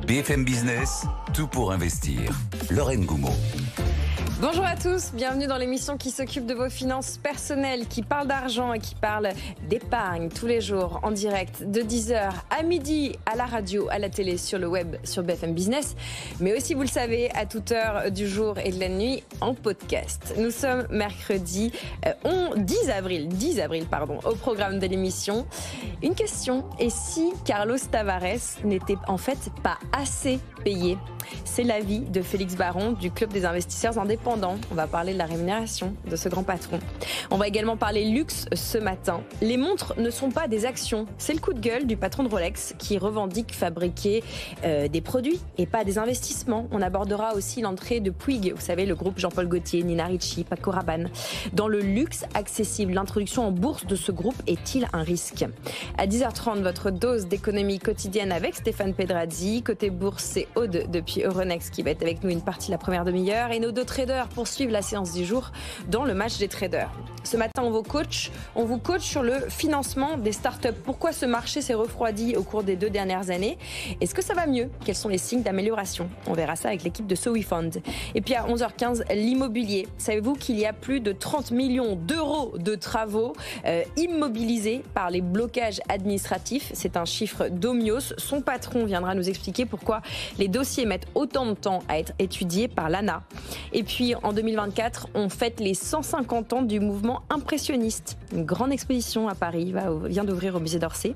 BFM Business, tout pour investir. Lorraine Goumeau. Bonjour à tous, bienvenue dans l'émission qui s'occupe de vos finances personnelles, qui parle d'argent et qui parle d'épargne tous les jours en direct de 10h à midi à la radio, à la télé, sur le web, sur BFM Business, mais aussi, vous le savez, à toute heure du jour et de la nuit en podcast. Nous sommes mercredi 10 avril, au programme de l'émission. Une question, et si Carlos Tavares n'était en fait pas assez payé ? C'est l'avis de Félix Baron du Club des investisseurs indépendants. On va parler de la rémunération de ce grand patron. On va également parler luxe ce matin. Les montres ne sont pas des actions. C'est le coup de gueule du patron de Rolex qui revendique fabriquer des produits et pas des investissements. On abordera aussi l'entrée de Puig, vous savez, le groupe Jean-Paul Gaultier, Nina Ricci, Paco Rabanne. Dans le luxe accessible, l'introduction en bourse de ce groupe est-il un risque ? À 10h30, votre dose d'économie quotidienne avec Stéphane Pedrazzi. Côté bourse, c'est Aude depuis Euronext qui va être avec nous une partie la première demi-heure, et nos deux traders poursuivent la séance du jour dans le match des traders. Ce matin, on vous coach sur le financement des startups. Pourquoi ce marché s'est refroidi au cours des 2 dernières années ? Est-ce que ça va mieux ? Quels sont les signes d'amélioration ? On verra ça avec l'équipe de SoWeFund. Et puis à 11h15, l'immobilier. Savez-vous qu'il y a plus de 30 millions d'euros de travaux immobilisés par les blocages administratifs ? C'est un chiffre d'Omios. Son patron viendra nous expliquer pourquoi les dossiers mettent autant de temps à être étudiés par l'ANA. Et puis en 2024, on fête les 150 ans du mouvement impressionniste. Une grande exposition à Paris vient d'ouvrir au musée d'Orsay.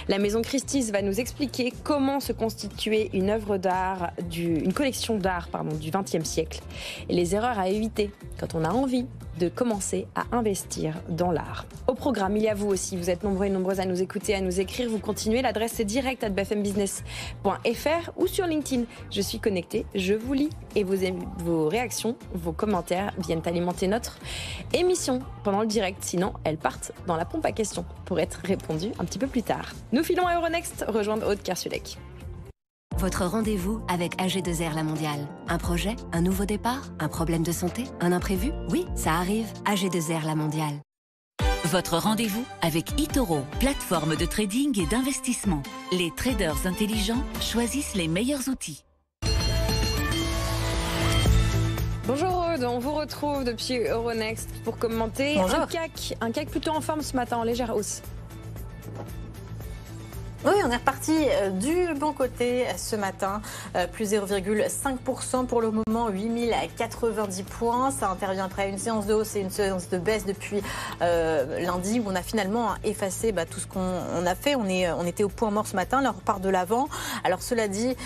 La maison Christie's va nous expliquer comment se constituer une œuvre d'art, une collection d'art du XXe siècle, et les erreurs à éviter quand on a envie de commencer à investir dans l'art. Au programme, il y a vous aussi. Vous êtes nombreux et nombreuses à nous écouter, à nous écrire. Vous continuez. L'adresse est direct@bfmbusiness.fr ou sur LinkedIn. Je suis connectée, je vous lis, et vos réactions, vos commentaires viennent alimenter notre émission pendant le direct. Sinon, elles partent dans la pompe à questions pour être répondues un petit peu plus tard. Nous filons à Euronext, rejoindre Aude Kersulek. Votre rendez-vous avec AG2R La Mondiale. Un projet, un nouveau départ, un problème de santé, un imprévu ? Oui, ça arrive. AG2R La Mondiale. Votre rendez-vous avec eToro, plateforme de trading et d'investissement. Les traders intelligents choisissent les meilleurs outils. Bonjour Aude, on vous retrouve depuis Euronext pour commenter un CAC plutôt en forme ce matin, en légère hausse. Oui, on est reparti du bon côté ce matin, plus 0,5% pour le moment, 8090 points. Ça intervient après une séance de hausse et une séance de baisse depuis lundi, où on a finalement effacé tout ce qu'on a fait. On était au point mort ce matin, là on repart de l'avant. Alors cela dit,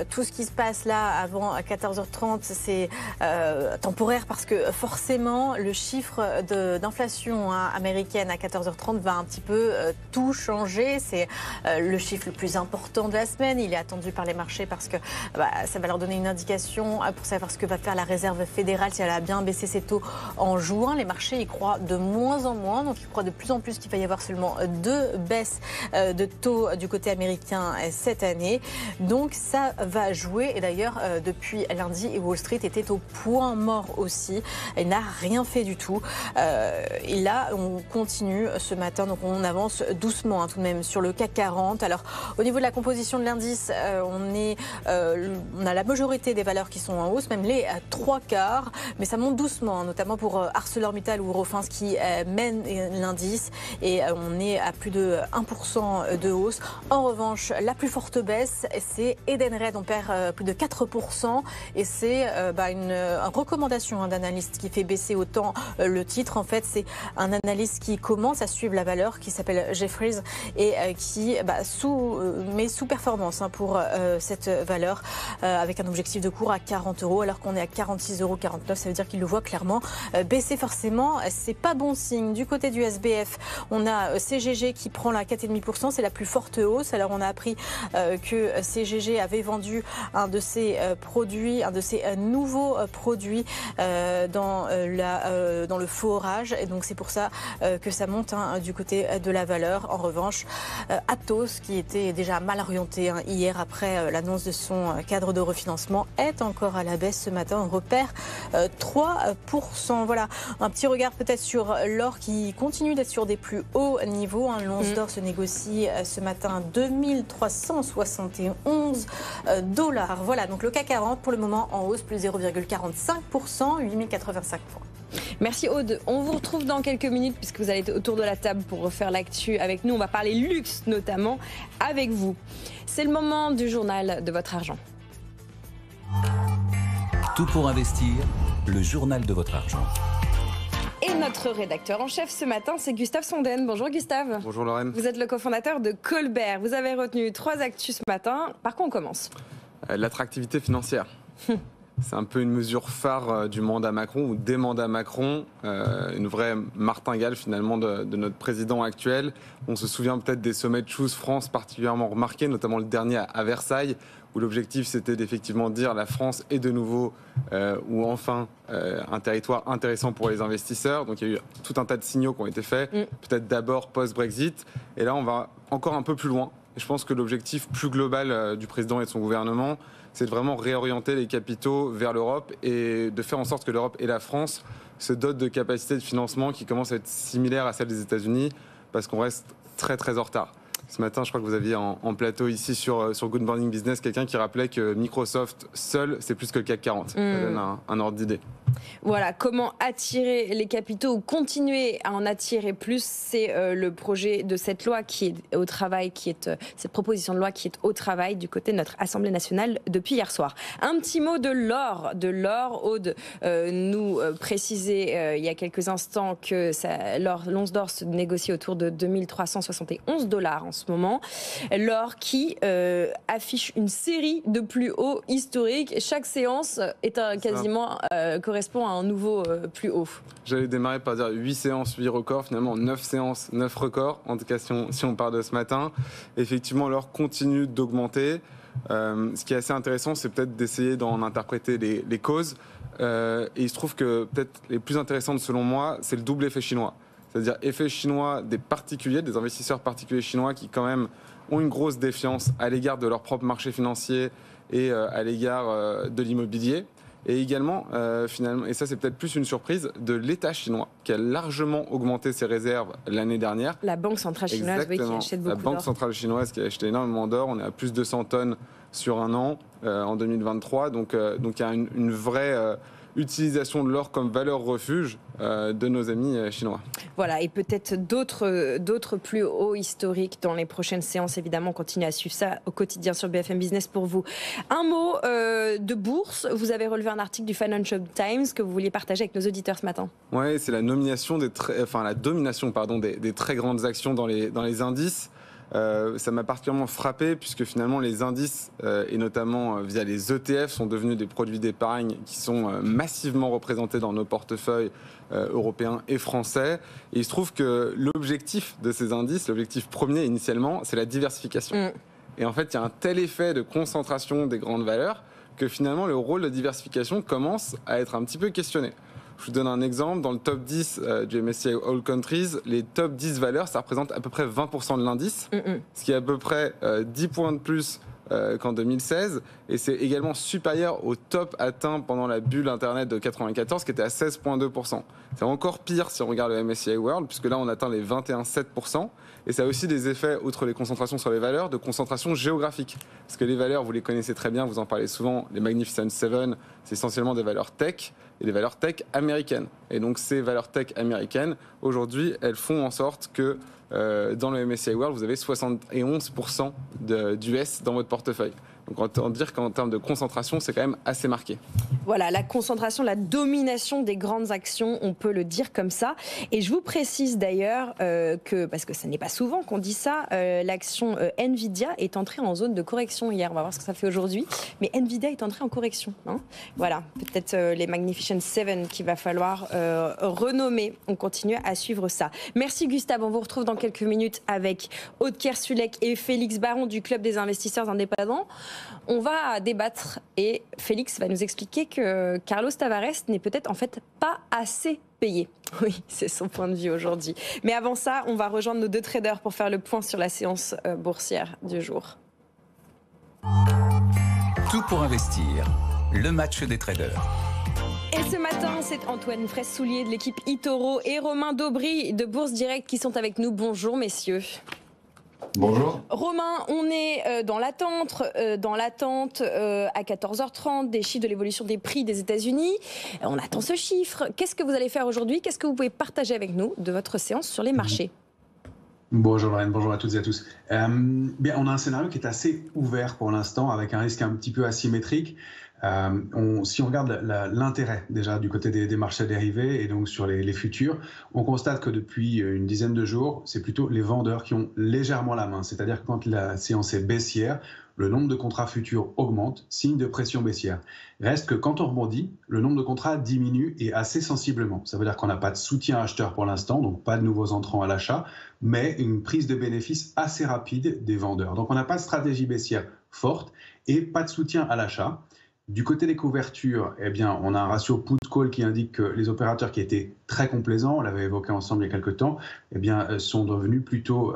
tout ce qui se passe là avant 14h30, c'est temporaire, parce que forcément le chiffre d'inflation américaine à 14h30 va un petit peu tout changer. C'est le chiffre le plus important de la semaine. Il est attendu par les marchés parce que ça va leur donner une indication pour savoir ce que va faire la Réserve fédérale, si elle a bien baissé ses taux en juin. Les marchés y croient de moins en moins, donc ils croient de plus en plus qu'il va y avoir seulement 2 baisses de taux du côté américain cette année. Donc ça va jouer, et d'ailleurs depuis lundi, Wall Street était au point mort aussi. Elle n'a rien fait du tout. Et là, on continue ce matin, donc on avance doucement tout de même sur le CAC 40. Alors, au niveau de la composition de l'indice, on a la majorité des valeurs qui sont en hausse, même les 3/4, mais ça monte doucement, notamment pour ArcelorMittal ou Eurofins qui mènent l'indice, et on est à plus de 1% de hausse. En revanche, la plus forte baisse, c'est Edenred, on perd plus de 4%, et c'est une recommandation d'analyste qui fait baisser autant le titre. En fait, c'est un analyste qui commence à suivre la valeur, qui s'appelle Jefferies, et qui met sous performance pour cette valeur, avec un objectif de cours à 40 €, alors qu'on est à 46,49 €. Ça veut dire qu'il le voit clairement baisser. Forcément, c'est pas bon signe. Du côté du SBF, on a CGG qui prend la 4,5%, c'est la plus forte hausse. Alors on a appris que CGG avait vendu un de ses produits, un de ses nouveaux produits dans le forage, et donc c'est pour ça que ça monte du côté de la valeur. En revanche, Atos hausse qui était déjà mal orientée hier après l'annonce de son cadre de refinancement est encore à la baisse ce matin. On repère 3%. Voilà, un petit regard peut-être sur l'or qui continue d'être sur des plus hauts niveaux. L'once d'or se négocie ce matin 2371 $. Voilà, donc le CAC 40 pour le moment en hausse, plus 0,45%, 8085 points. Merci Aude. On vous retrouve dans quelques minutes puisque vous allez être autour de la table pour refaire l'actu avec nous. On va parler luxe notamment avec vous. C'est le moment du journal de votre argent. Tout pour investir, le journal de votre argent. Et notre rédacteur en chef ce matin, c'est Gustave Sonden. Bonjour Gustave. Bonjour Lorraine. Vous êtes le cofondateur de Colbert. Vous avez retenu 3 actus ce matin. Par quoi on commence ? L'attractivité financière. C'est un peu une mesure phare du mandat Macron ou des mandats Macron, une vraie martingale finalement de notre président actuel. On se souvient peut-être des sommets de Choose France particulièrement remarqués, notamment le dernier à Versailles, où l'objectif c'était d'effectivement dire la France est de nouveau ou enfin un territoire intéressant pour les investisseurs. Donc il y a eu tout un tas de signaux qui ont été faits, peut-être d'abord post-Brexit, et là on va encore un peu plus loin. Et je pense que l'objectif plus global du président et de son gouvernement, c'est de vraiment réorienter les capitaux vers l'Europe et de faire en sorte que l'Europe et la France se dotent de capacités de financement qui commencent à être similaires à celles des États-Unis, parce qu'on reste très très en retard. Ce matin, je crois que vous aviez en plateau ici sur Good Morning Business quelqu'un qui rappelait que Microsoft seul, c'est plus que le CAC 40. Ça donne un ordre d'idée. Voilà, comment attirer les capitaux ou continuer à en attirer plus, c'est le projet de cette loi qui est au travail, cette proposition de loi qui est au travail du côté de notre Assemblée nationale depuis hier soir. Un petit mot de l'or. Aude nous précisait il y a quelques instants que l'once d'or se négocie autour de 2371 $ en ce moment. L'or qui affiche une série de plus hauts historiques. Chaque séance est quasiment correspond à un nouveau plus haut. J'allais démarrer par dire 8 séances, 8 records. Finalement, 9 séances, 9 records. En tout cas, si on part de ce matin. Effectivement, l'or continue d'augmenter. Ce qui est assez intéressant, c'est peut-être d'essayer d'en interpréter les causes. Et il se trouve que peut-être les plus intéressantes, selon moi, c'est le double effet chinois. C'est-à-dire effet chinois des particuliers, des investisseurs particuliers chinois qui quand même ont une grosse défiance à l'égard de leur propre marché financier et à l'égard de l'immobilier. Et également, finalement, et ça c'est peut-être plus une surprise, de l'État chinois qui a largement augmenté ses réserves l'année dernière. La Banque centrale chinoise, oui, qui achète beaucoup d'or. La Banque centrale chinoise qui a acheté énormément d'or. On est à plus de 200 tonnes sur un an en 2023. Donc il y a une vraie utilisation de l'or comme valeur refuge de nos amis chinois. Voilà, et peut-être d'autres plus hauts historiques dans les prochaines séances. Évidemment, on continue à suivre ça au quotidien sur BFM Business pour vous. Un mot de bourse. Vous avez relevé un article du Financial Times que vous vouliez partager avec nos auditeurs ce matin. Oui, c'est la domination des très grandes actions dans les indices. Ça m'a particulièrement frappé puisque finalement les indices et notamment via les ETF sont devenus des produits d'épargne qui sont massivement représentés dans nos portefeuilles européens et français. Et il se trouve que l'objectif de ces indices, l'objectif premier initialement, c'est la diversification. Et en fait, il y a un tel effet de concentration des grandes valeurs que finalement le rôle de diversification commence à être un petit peu questionné. Je vous donne un exemple. Dans le top 10 du MSCI All Countries, les top 10 valeurs, ça représente à peu près 20% de l'indice, ce qui est à peu près 10 points de plus qu'en 2016. Et c'est également supérieur au top atteint pendant la bulle Internet de 94, qui était à 16,2%. C'est encore pire si on regarde le MSCI World, puisque là, on atteint les 21,7%. Et ça a aussi des effets, outre les concentrations sur les valeurs, de concentration géographique. Parce que les valeurs, vous les connaissez très bien, vous en parlez souvent, les Magnificent Seven, c'est essentiellement des valeurs tech, et des valeurs tech américaines. Et donc ces valeurs tech américaines, aujourd'hui, elles font en sorte que dans le MSCI World, vous avez 71% d'US dans votre portefeuille. Donc autant dire qu'en termes de concentration, c'est quand même assez marqué. Voilà, la concentration, la domination des grandes actions, on peut le dire comme ça. Et je vous précise d'ailleurs que, parce que ce n'est pas souvent qu'on dit ça, l'action Nvidia est entrée en zone de correction hier. On va voir ce que ça fait aujourd'hui. Mais Nvidia est entrée en correction. Voilà, peut-être les Magnificent Seven qu'il va falloir renommer. On continue à suivre ça. Merci Gustave, on vous retrouve dans quelques minutes avec Aude Kersulek et Félix Baron du Club des investisseurs indépendants. On va débattre et Félix va nous expliquer que Carlos Tavares n'est peut-être en fait pas assez payé. Oui, c'est son point de vue aujourd'hui. Mais avant ça, on va rejoindre nos 2 traders pour faire le point sur la séance boursière du jour. Tout pour investir. Le match des traders. Et ce matin, c'est Antoine Fraisse-Soulier de l'équipe eToro et Romain Daubry de Bourse Direct qui sont avec nous. Bonjour messieurs. Bonjour. Romain, on est dans l'attente à 14h30 des chiffres de l'évolution des prix des États-Unis. On attend ce chiffre. Qu'est-ce que vous allez faire aujourd'hui? Qu'est-ce que vous pouvez partager avec nous de votre séance sur les marchés? Bonjour Lorraine, bonjour à toutes et à tous. Bien, on a un scénario qui est assez ouvert pour l'instant, avec un risque un petit peu asymétrique. Si on regarde l'intérêt déjà du côté des marchés dérivés et donc sur les futurs, on constate que depuis une dizaine de jours, c'est plutôt les vendeurs qui ont légèrement la main. C'est-à-dire que quand la séance est baissière, le nombre de contrats futurs augmente, signe de pression baissière. Reste que quand on rebondit, le nombre de contrats diminue et assez sensiblement. Ça veut dire qu'on n'a pas de soutien acheteur pour l'instant, donc pas de nouveaux entrants à l'achat, mais une prise de bénéfice assez rapide des vendeurs. Donc on n'a pas de stratégie baissière forte et pas de soutien à l'achat. Du côté des couvertures, eh bien, on a un ratio put-call qui indique que les opérateurs qui étaient très complaisants, on l'avait évoqué ensemble il y a quelques temps, eh bien, sont devenus plutôt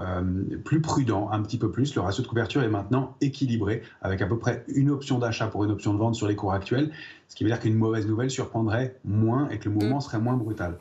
plus prudents, un petit peu plus. Le ratio de couverture est maintenant équilibré, avec à peu près une option d'achat pour une option de vente sur les cours actuels, ce qui veut dire qu'une mauvaise nouvelle surprendrait moins et que le mouvement serait moins brutal.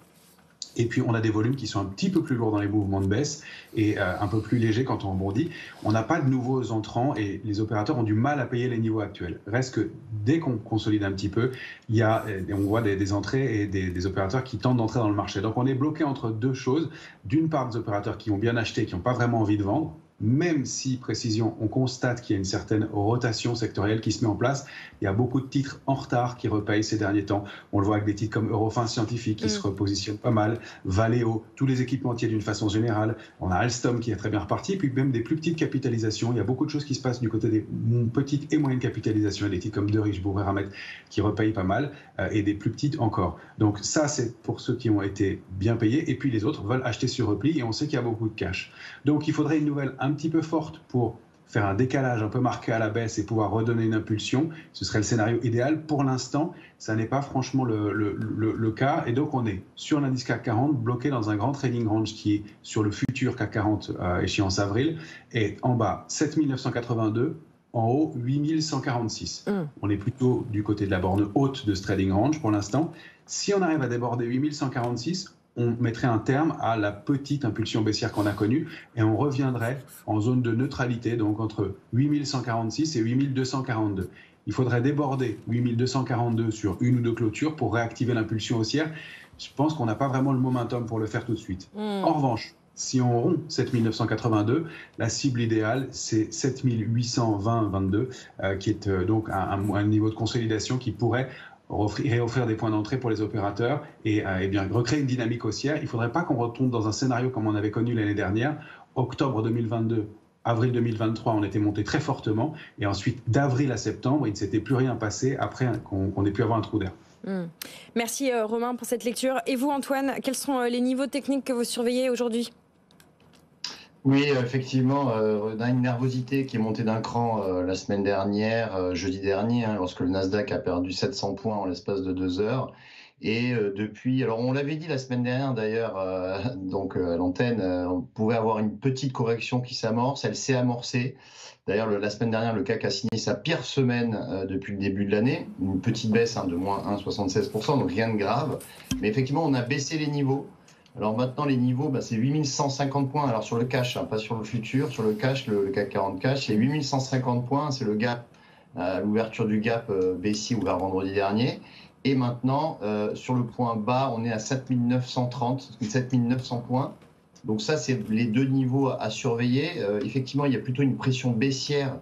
Et puis, on a des volumes qui sont un petit peu plus lourds dans les mouvements de baisse et un peu plus légers quand on rebondit. On n'a pas de nouveaux entrants et les opérateurs ont du mal à payer les niveaux actuels. Reste que dès qu'on consolide un petit peu, on voit des entrées et des opérateurs qui tentent d'entrer dans le marché. Donc, on est bloqué entre deux choses. D'une part, des opérateurs qui ont bien acheté, qui n'ont pas vraiment envie de vendre. Même si, précision, on constate qu'il y a une certaine rotation sectorielle qui se met en place, il y a beaucoup de titres en retard qui repayent ces derniers temps. On le voit avec des titres comme Eurofins Scientifique qui se repositionnent pas mal, Valeo, tous les équipementiers d'une façon générale. On a Alstom qui est très bien reparti, puis même des plus petites capitalisations. Il y a beaucoup de choses qui se passent du côté des petites et moyennes capitalisations. Il y a des titres comme De Richebourg et Ramet qui repayent pas mal et des plus petites encore. Donc ça, c'est pour ceux qui ont été bien payés. Et puis les autres veulent acheter sur repli et on sait qu'il y a beaucoup de cash. Donc il faudrait une nouvelle un petit peu forte pour faire un décalage un peu marqué à la baisse et pouvoir redonner une impulsion. Ce serait le scénario idéal. Pour l'instant, ça n'est pas franchement le cas. Et donc, on est sur l'indice CAC 40 bloqué dans un grand trading range qui est sur le futur CAC 40 échéance avril. Et en bas, 7982. En haut, 8146. On est plutôt du côté de la borne haute de ce trading range pour l'instant. Si on arrive à déborder 8146, on mettrait un terme à la petite impulsion baissière qu'on a connue et on reviendrait en zone de neutralité, donc entre 8146 et 8242. Il faudrait déborder 8242 sur une ou deux clôtures pour réactiver l'impulsion haussière. Je pense qu'on n'a pas vraiment le momentum pour le faire tout de suite. En revanche, si on rompt 7982, la cible idéale, c'est 7820-22, qui est donc un niveau de consolidation qui pourrait réoffrir des points d'entrée pour les opérateurs et bien recréer une dynamique haussière. Il ne faudrait pas qu'on retombe dans un scénario comme on avait connu l'année dernière. Octobre 2022, avril 2023, on était monté très fortement. Et ensuite, d'avril à septembre, il ne s'était plus rien passé après qu'on ait pu avoir un trou d'air. Merci Romain pour cette lecture. Et vous Antoine, quels sont les niveaux techniques que vous surveillez aujourd'hui ? Oui, effectivement, on a une nervosité qui est montée d'un cran la semaine dernière, jeudi dernier, lorsque le Nasdaq a perdu 700 points en l'espace de 2 heures. Et depuis, alors on l'avait dit la semaine dernière d'ailleurs, donc à l'antenne, on pouvait avoir une petite correction qui s'amorce. Elle s'est amorcée. D'ailleurs, la semaine dernière, le CAC a signé sa pire semaine depuis le début de l'année. Une petite baisse de moins 1,76%, donc rien de grave. Mais effectivement, on a baissé les niveaux. Alors maintenant, les niveaux, c'est 8150 points. Alors sur le cash, pas sur le futur, sur le cash, le CAC 40 cash, c'est 8150 points. C'est le gap, l'ouverture du gap baissier ouvert vendredi dernier. Et maintenant, sur le point bas, on est à 7930, 7900 points. Donc ça, c'est les deux niveaux à surveiller. Effectivement, il y a plutôt une pression baissière,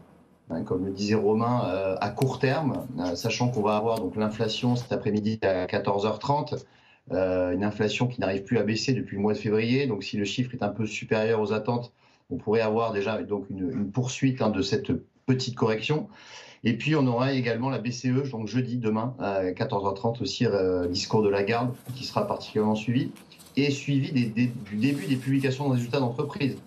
comme le disait Romain, à court terme, sachant qu'on va avoir donc l'inflation cet après-midi à 14h30. Une inflation qui n'arrive plus à baisser depuis le mois de février. Donc, si le chiffre est un peu supérieur aux attentes, on pourrait avoir déjà donc une poursuite de cette petite correction. Et puis, on aura également la BCE, donc jeudi, demain, à 14h30 aussi, discours de Lagarde, qui sera particulièrement suivi, et suivi du début des publications de résultats d'entreprise.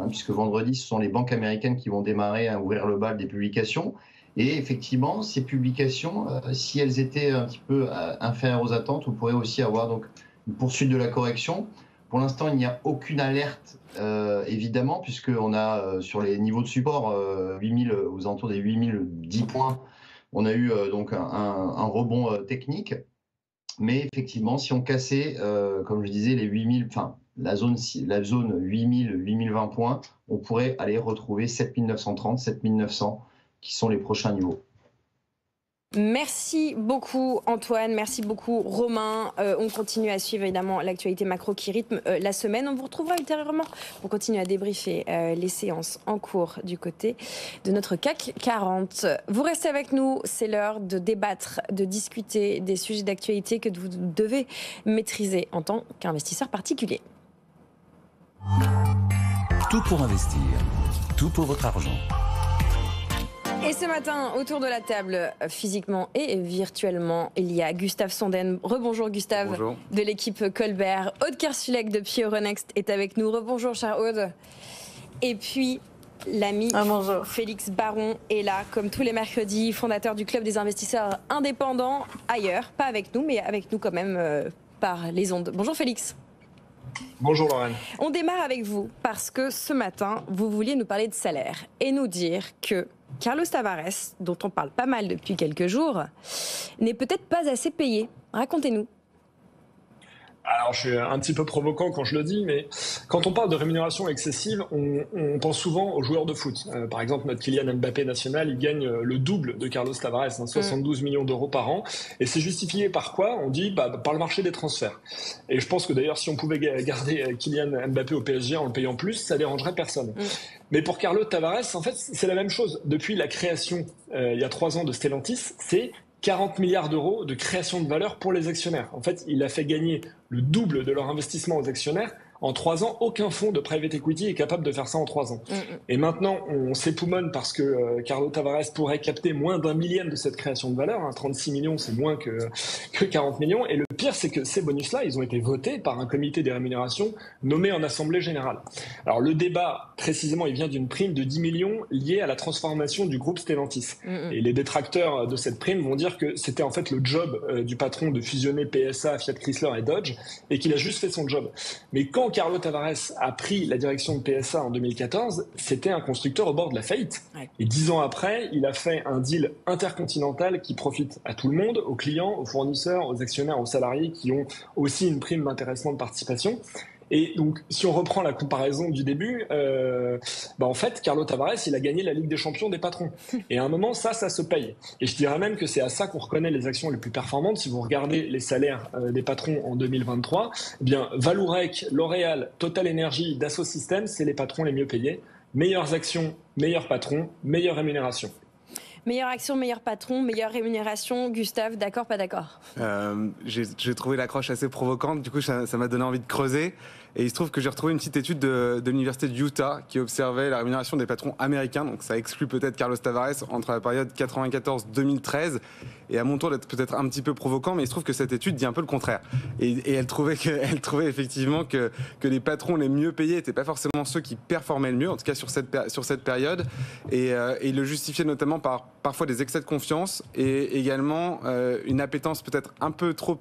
Puisque vendredi, ce sont les banques américaines qui vont démarrer à ouvrir le bal des publications. Et effectivement, ces publications, si elles étaient un petit peu inférieures aux attentes, on pourrait aussi avoir donc une poursuite de la correction. Pour l'instant, il n'y a aucune alerte, évidemment, puisqu'on a sur les niveaux de support, 8000, aux alentours des 8010 points, on a eu donc un rebond technique. Mais effectivement, si on cassait, comme je disais, les 8000, enfin la zone 8000, 8020 points, on pourrait aller retrouver 7930, 7900, qui sont les prochains niveaux. Merci beaucoup Antoine, merci beaucoup Romain. On continue à suivre évidemment l'actualité macro qui rythme la semaine. On vous retrouvera ultérieurement pour continuer à débriefer les séances en cours du côté de notre CAC 40. Vous restez avec nous, c'est l'heure de débattre, de discuter des sujets d'actualité que vous devez maîtriser en tant qu'investisseur particulier. Tout pour investir, tout pour votre argent. Et ce matin, autour de la table, physiquement et virtuellement, il y a Gustave Sonden. Rebonjour Gustave. Bonjour. De l'équipe Colbert. Aude Kersulek depuis Euronext est avec nous. Rebonjour cher Aude. Et puis l'ami Félix Baron est là, comme tous les mercredis, fondateur du Club des investisseurs indépendants, ailleurs, pas avec nous, mais avec nous quand même par les ondes. Bonjour Félix. Bonjour Lorraine. On démarre avec vous parce que ce matin, vous vouliez nous parler de salaire et nous dire que Carlos Tavares, dont on parle pas mal depuis quelques jours, n'est peut-être pas assez payé. Racontez-nous. Alors, je suis un petit peu provocant quand je le dis, mais quand on parle de rémunération excessive, on pense souvent aux joueurs de foot. Par exemple, notre Kylian Mbappé national, il gagne le double de Carlos Tavares, 72 millions d'euros par an. Et c'est justifié par quoi? On dit par le marché des transferts. Et je pense que d'ailleurs, si on pouvait garder Kylian Mbappé au PSG en le payant plus, ça dérangerait personne. Mais pour Carlos Tavares, en fait, c'est la même chose. Depuis la création, il y a 3 ans, de Stellantis, c'est 40 milliards d'euros de création de valeur pour les actionnaires. En fait, il a fait gagner le double de leur investissement aux actionnaires. En 3 ans, aucun fonds de private equity est capable de faire ça en 3 ans. Et maintenant, on s'époumonne parce que Carlos Tavares pourrait capter moins d'1 millième de cette création de valeur. 36 millions, c'est moins que 40 millions. Et le pire, c'est que ces bonus-là, ils ont été votés par un comité des rémunérations nommé en Assemblée générale. Alors le débat, précisément, il vient d'une prime de 10 millions liée à la transformation du groupe Stellantis. Et les détracteurs de cette prime vont dire que c'était en fait le job du patron de fusionner PSA, Fiat Chrysler et Dodge, et qu'il a juste fait son job. Mais quand Carlos Tavares a pris la direction de PSA en 2014, c'était un constructeur au bord de la faillite. Et 10 ans après, il a fait un deal intercontinental qui profite à tout le monde, aux clients, aux fournisseurs, aux actionnaires, aux salariés qui ont aussi une prime d'intéressement de participation. Et donc, si on reprend la comparaison du début, en fait, Carlos Tavares, il a gagné la Ligue des champions des patrons. Et à un moment, ça se paye. Et je dirais même que c'est à ça qu'on reconnaît les actions les plus performantes. Si vous regardez les salaires des patrons en 2023, eh bien, Vallourec, L'Oréal, Total Energy, Dassault Systèmes, c'est les patrons les mieux payés. Meilleures actions, meilleurs patrons, meilleure rémunération. Meilleure action, meilleur patron, meilleure rémunération. Gustave, d'accord, pas d'accord? J'ai trouvé l'accroche assez provocante, du coup ça m'a donné envie de creuser. Et il se trouve que j'ai retrouvé une petite étude de l'université de Utah qui observait la rémunération des patrons américains. Donc ça exclut peut-être Carlos Tavares entre la période 94-2013. Et à mon tour d'être peut-être un petit peu provocant, mais il se trouve que cette étude dit un peu le contraire. Et elle trouvait effectivement que les patrons les mieux payés n'étaient pas forcément ceux qui performaient le mieux, en tout cas sur cette période. Et il le justifiait notamment par parfois des excès de confiance et également une appétence peut-être un peu trop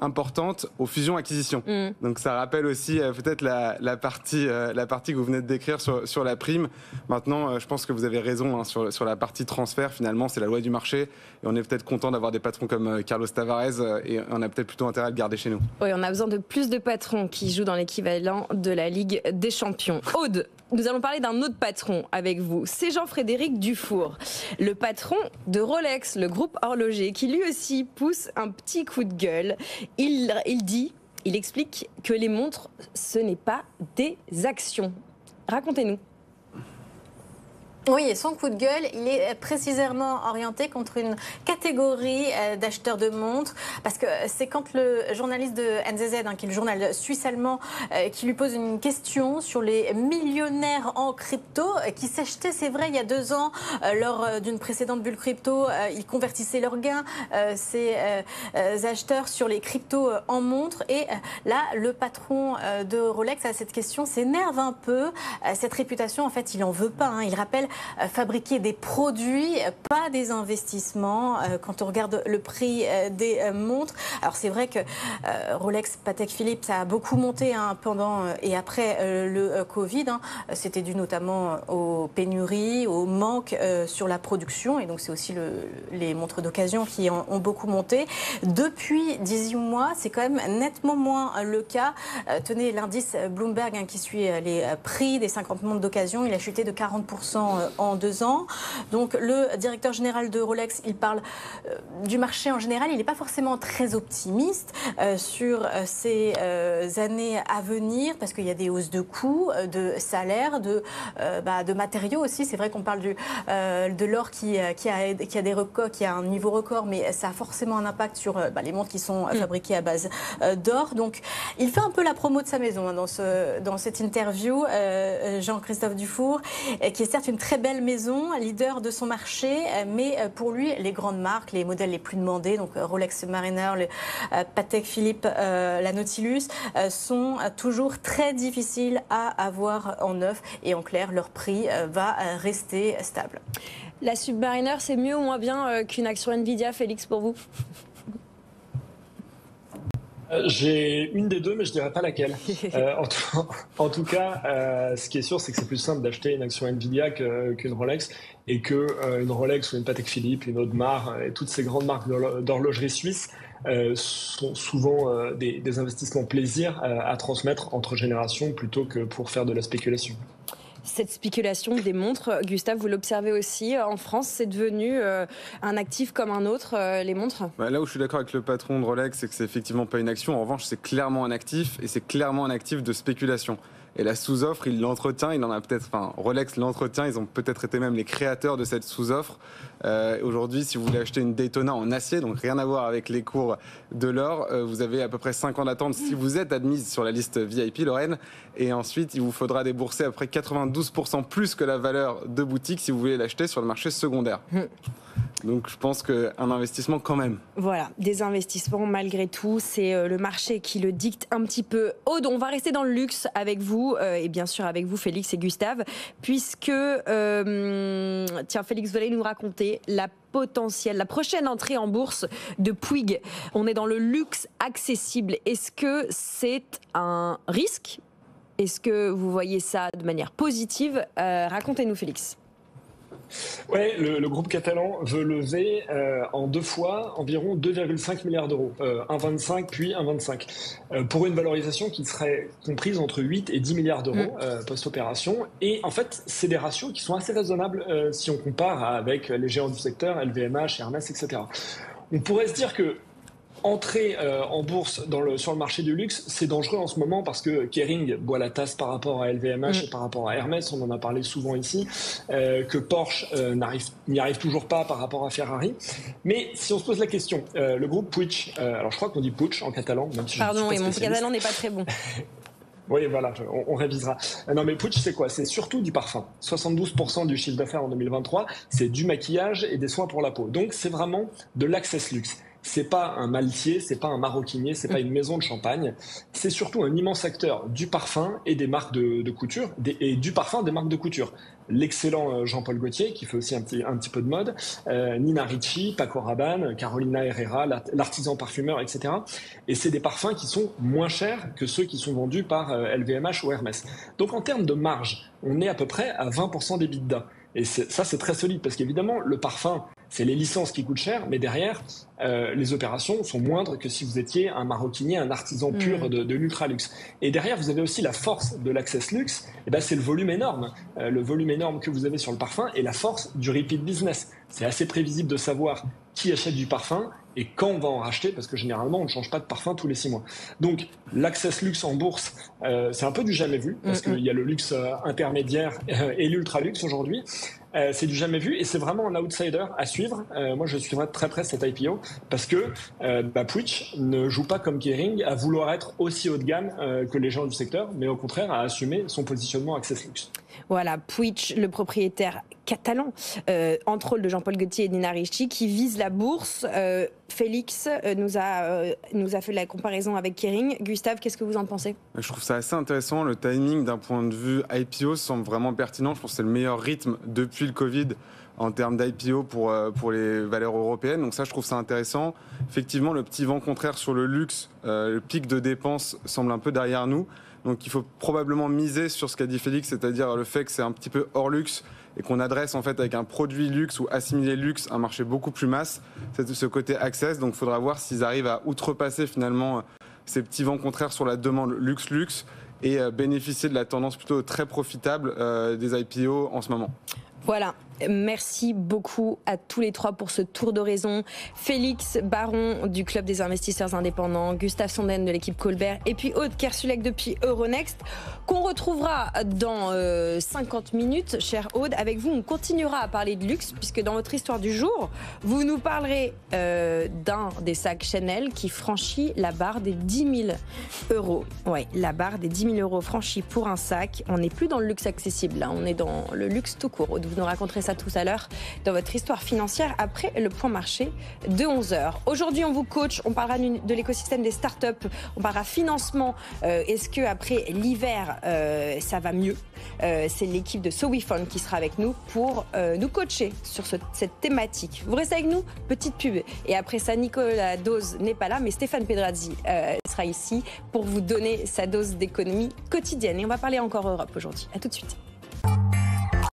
importante aux fusions-acquisitions. Donc ça rappelle aussi peut-être la partie que vous venez de décrire sur la prime. Maintenant, je pense que vous avez raison sur la partie transfert. Finalement, c'est la loi du marché et on est peut-être content d'avoir des patrons comme Carlos Tavares et on a peut-être plutôt intérêt à le garder chez nous. Oui, on a besoin de plus de patrons qui jouent dans l'équivalent de la Ligue des Champions. Aude, nous allons parler d'un autre patron avec vous. C'est Jean-Frédéric Dufour, le patron de Rolex, le groupe horloger, qui lui aussi pousse un petit coup de gueule. Il explique que les montres, ce n'est pas des actions. Racontez-nous. Oui, et son coup de gueule, il est précisément orienté contre une catégorie d'acheteurs de montres, parce que c'est quand le journaliste de NZZ, qui est le journal suisse-allemand, qui lui pose une question sur les millionnaires en crypto qui s'achetaient, c'est vrai, il y a 2 ans, lors d'une précédente bulle crypto, ils convertissaient leurs gains, ces acheteurs, sur les cryptos en montres. Et là, le patron de Rolex, à cette question, s'énerve un peu. Cette réputation, en fait, il en veut pas. Il rappelle fabriquer des produits, pas des investissements. Quand on regarde le prix des montres, alors c'est vrai que Rolex, Patek Philippe, ça a beaucoup monté pendant et après le Covid. C'était dû notamment aux pénuries, au manque sur la production, et donc c'est aussi les montres d'occasion qui ont beaucoup monté. Depuis 18 mois, c'est quand même nettement moins le cas. Tenez, l'indice Bloomberg qui suit les prix des 50 montres d'occasion, il a chuté de 40% en 2 ans. Donc le directeur général de Rolex, il parle du marché en général. Il n'est pas forcément très optimiste sur ces années à venir, parce qu'il y a des hausses de coûts, de salaires, de matériaux aussi. C'est vrai qu'on parle de l'or qui a des records, qui a un niveau record, mais ça a forcément un impact sur les montres qui sont fabriquées à base d'or. Donc il fait un peu la promo de sa maison dans cette interview, Jean-Christophe Dufour, qui est certes une très belle maison, leader de son marché, mais pour lui, les grandes marques, les modèles les plus demandés, donc Rolex Submariner, le Patek Philippe, la Nautilus, sont toujours très difficiles à avoir en neuf, et en clair, leur prix va rester stable. La Submariner, c'est mieux ou moins bien qu'une action Nvidia, Félix, pour vous ? J'ai une des deux, mais je dirais pas laquelle. En tout cas, ce qui est sûr, c'est que c'est plus simple d'acheter une action Nvidia qu'une Rolex, et que une Rolex ou une Patek Philippe, une Audemars, et toutes ces grandes marques d'horlogerie suisse sont souvent des investissements plaisir à transmettre entre générations, plutôt que pour faire de la spéculation. Cette spéculation des montres, Gustave, vous l'observez aussi en France, c'est devenu un actif comme un autre, les montres ? Là où je suis d'accord avec le patron de Rolex, c'est que c'est effectivement pas une action. En revanche, c'est clairement un actif, et c'est clairement un actif de spéculation. Et la sous-offre, il l'entretient, Rolex l'entretient, ils ont peut-être été même les créateurs de cette sous-offre. Aujourd'hui, si vous voulez acheter une Daytona en acier, donc rien à voir avec les cours de l'or, vous avez à peu près 5 ans d'attente si vous êtes admise sur la liste VIP, Lorraine. Et ensuite, il vous faudra débourser à peu près 92% plus que la valeur de boutique si vous voulez l'acheter sur le marché secondaire. Donc je pense qu'un investissement quand même. Voilà, des investissements malgré tout, c'est le marché qui le dicte un petit peu. Aude, on va rester dans le luxe avec vous, et bien sûr avec vous Félix et Gustave, puisque, Félix, vous allez nous raconter la prochaine entrée en bourse de Puig. On est dans le luxe accessible. Est-ce que c'est un risque ? Est-ce que vous voyez ça de manière positive ? Racontez-nous, Félix. Ouais, le groupe catalan veut lever en 2 fois environ 2,5 milliards d'euros, 1,25 puis 1,25, pour une valorisation qui serait comprise entre 8 et 10 milliards d'euros post-opération. Et en fait, c'est des ratios qui sont assez raisonnables si on compare avec les géants du secteur, LVMH, Hermès, etc. On pourrait se dire que entrer en bourse sur le marché du luxe, c'est dangereux en ce moment parce que Kering boit la tasse par rapport à LVMH et par rapport à Hermès, on en a parlé souvent ici, que Porsche n'y arrive toujours pas par rapport à Ferrari. Mais si on se pose la question, le groupe Puig, alors je crois qu'on dit Puig en catalan, même si pardon, et mon catalan n'est pas très bon. Oui, voilà, on révisera. Non, mais Puig, c'est quoi ? C'est surtout du parfum. 72% du chiffre d'affaires en 2023, c'est du maquillage et des soins pour la peau. Donc, c'est vraiment de l'access luxe. C'est pas un maltier, c'est pas un maroquinier, c'est pas une maison de champagne. C'est surtout un immense acteur du parfum et des marques de couture, et du parfum des marques de couture. L'excellent Jean-Paul Gaultier, qui fait aussi un petit peu de mode, Nina Ricci, Paco Rabanne, Carolina Herrera, l'artisan parfumeur, etc. Et c'est des parfums qui sont moins chers que ceux qui sont vendus par LVMH ou Hermès. Donc en termes de marge, on est à peu près à 20% d'EBITDA. Et ça, c'est très solide, parce qu'évidemment, le parfum, c'est les licences qui coûtent cher, mais derrière, les opérations sont moindres que si vous étiez un maroquinier, un artisan pur de l'ultra-luxe. Et derrière, vous avez aussi la force de l'access luxe, et ben, c'est le volume énorme que vous avez sur le parfum, et la force du repeat business. C'est assez prévisible de savoir qui achète du parfum et quand on va en racheter, parce que généralement, on ne change pas de parfum tous les 6 mois. Donc, l'access luxe en bourse, c'est un peu du jamais vu, parce qu'il y a le luxe intermédiaire et l'ultra-luxe aujourd'hui. C'est du jamais vu, et c'est vraiment un outsider à suivre. Moi, je suivrai de très près cette IPO, parce que Puig ne joue pas comme Kering à vouloir être aussi haut de gamme que les gens du secteur, mais au contraire à assumer son positionnement access luxe. Voilà, Puig, le propriétaire catalan, entre autres de Jean-Paul Gaultier et Nina Ricci, qui vise la bourse. Félix nous a fait la comparaison avec Kering. Gustave, qu'est-ce que vous en pensez? Je trouve ça assez intéressant. Le timing d'un point de vue IPO semble vraiment pertinent. Je pense que c'est le meilleur rythme depuis le Covid en termes d'IPO pour les valeurs européennes. Donc ça, je trouve ça intéressant. Effectivement, le petit vent contraire sur le luxe, le pic de dépenses semble un peu derrière nous. Donc il faut probablement miser sur ce qu'a dit Félix, c'est-à-dire le fait que c'est un petit peu hors luxe et qu'on adresse en fait avec un produit luxe ou assimilé luxe un marché beaucoup plus masse. C'est ce côté access. Donc il faudra voir s'ils arrivent à outrepasser finalement ces petits vents contraires sur la demande luxe et bénéficier de la tendance plutôt très profitable des IPO en ce moment. Voilà, merci beaucoup à tous les trois pour ce tour d'horizon. Félix Baron du Club des investisseurs indépendants, Gustave Sonden de l'équipe Colbert et puis Aude Kersulek depuis Euronext, qu'on retrouvera dans 50 minutes. Chère Aude, avec vous, on continuera à parler de luxe puisque dans votre histoire du jour, vous nous parlerez d'un des sacs Chanel qui franchit la barre des 10 000 euros. Ouais, la barre des 10 000 euros franchie pour un sac. On n'est plus dans le luxe accessible, là, on est dans le luxe tout court. Aude, vous nous raconterez ça tout à l'heure dans votre histoire financière après le point marché de 11h. Aujourd'hui, on vous coach, on parlera de l'écosystème des startups, on parlera financement. Est-ce que après l'hiver, ça va mieux? C'est l'équipe de SoWeFund qui sera avec nous pour nous coacher sur cette thématique. Vous restez avec nous, petite pub. Et après ça, Nicolas Dose n'est pas là, mais Stéphane Pedrazzi sera ici pour vous donner sa dose d'économie quotidienne. Et on va parler encore Europe aujourd'hui. À tout de suite.